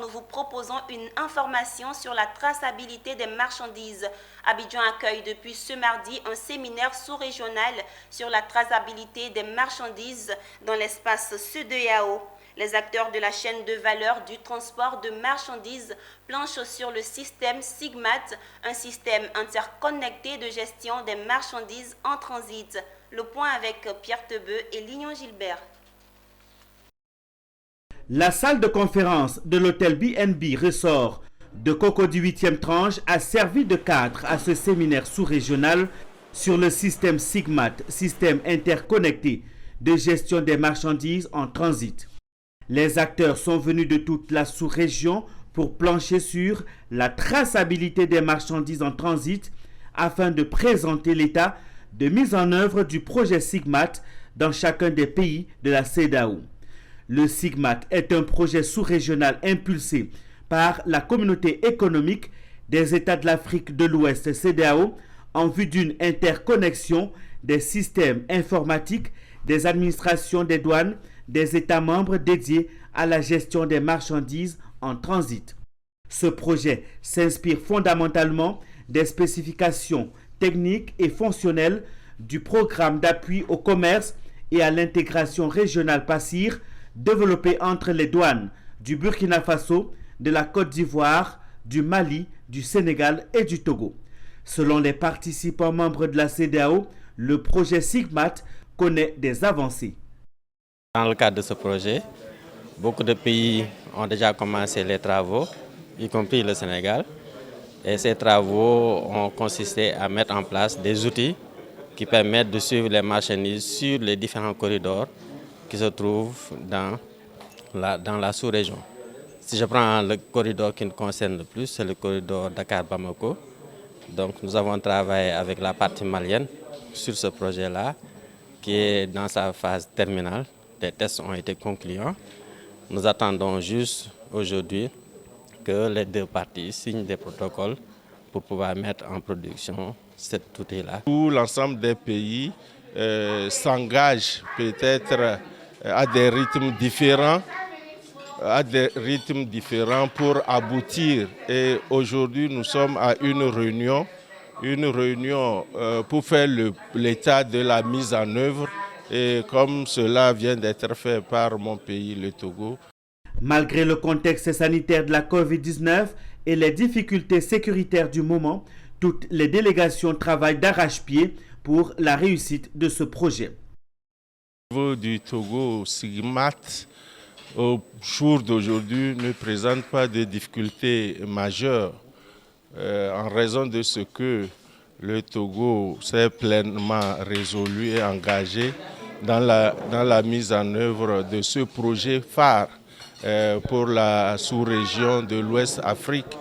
Nous vous proposons une information sur la traçabilité des marchandises. Abidjan accueille depuis ce mardi un séminaire sous-régional sur la traçabilité des marchandises dans l'espace CEDEAO. Les acteurs de la chaîne de valeur du transport de marchandises planchent sur le système SIGMAT, un système interconnecté de gestion des marchandises en transit. Le point avec Pierre Tebeu et Lignon Gilbert. La salle de conférence de l'hôtel BNB Ressort de Cocody 8e tranche a servi de cadre à ce séminaire sous-régional sur le système SIGMAT, système interconnecté de gestion des marchandises en transit. Les acteurs sont venus de toute la sous-région pour plancher sur la traçabilité des marchandises en transit afin de présenter l'état de mise en œuvre du projet SIGMAT dans chacun des pays de la CEDEAO. Le SIGMAT est un projet sous-régional impulsé par la communauté économique des États de l'Afrique de l'Ouest CEDEAO en vue d'une interconnexion des systèmes informatiques des administrations des douanes des États membres dédiés à la gestion des marchandises en transit. Ce projet s'inspire fondamentalement des spécifications techniques et fonctionnelles du programme d'appui au commerce et à l'intégration régionale PASSIR développé entre les douanes du Burkina Faso, de la Côte d'Ivoire, du Mali, du Sénégal et du Togo. Selon les participants membres de la CEDEAO, le projet SIGMAT connaît des avancées. Dans le cadre de ce projet, beaucoup de pays ont déjà commencé les travaux, y compris le Sénégal. Et ces travaux ont consisté à mettre en place des outils qui permettent de suivre les marchandises sur les différents corridors qui se trouvent dans la sous-région. Si je prends le corridor qui nous concerne le plus, c'est le corridor Dakar-Bamako. Donc nous avons travaillé avec la partie malienne sur ce projet-là, qui est dans sa phase terminale. Les tests ont été concluants. Nous attendons juste aujourd'hui que les deux parties signent des protocoles pour pouvoir mettre en production cet outil-là. Tout l'ensemble des pays s'engagent peut-être à des rythmes différents pour aboutir. Et aujourd'hui, nous sommes à une réunion pour faire l'état de la mise en œuvre. Et comme cela vient d'être fait par mon pays, le Togo. Malgré le contexte sanitaire de la COVID-19 et les difficultés sécuritaires du moment, toutes les délégations travaillent d'arrache-pied pour la réussite de ce projet. Au niveau du Togo, SIGMAT, au jour d'aujourd'hui, ne présente pas de difficultés majeures en raison de ce que le Togo s'est pleinement résolu et engagé dans la mise en œuvre de ce projet phare pour la sous-région de l'Ouest Afrique.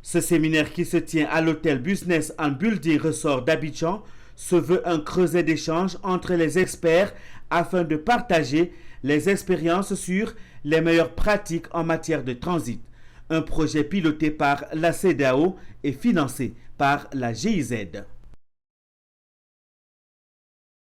Ce séminaire qui se tient à l'hôtel Business and Building Ressort d'Abidjan se veut un creuset d'échange entre les experts afin de partager les expériences sur les meilleures pratiques en matière de transit. Un projet piloté par la CEDEAO et financé par la GIZ.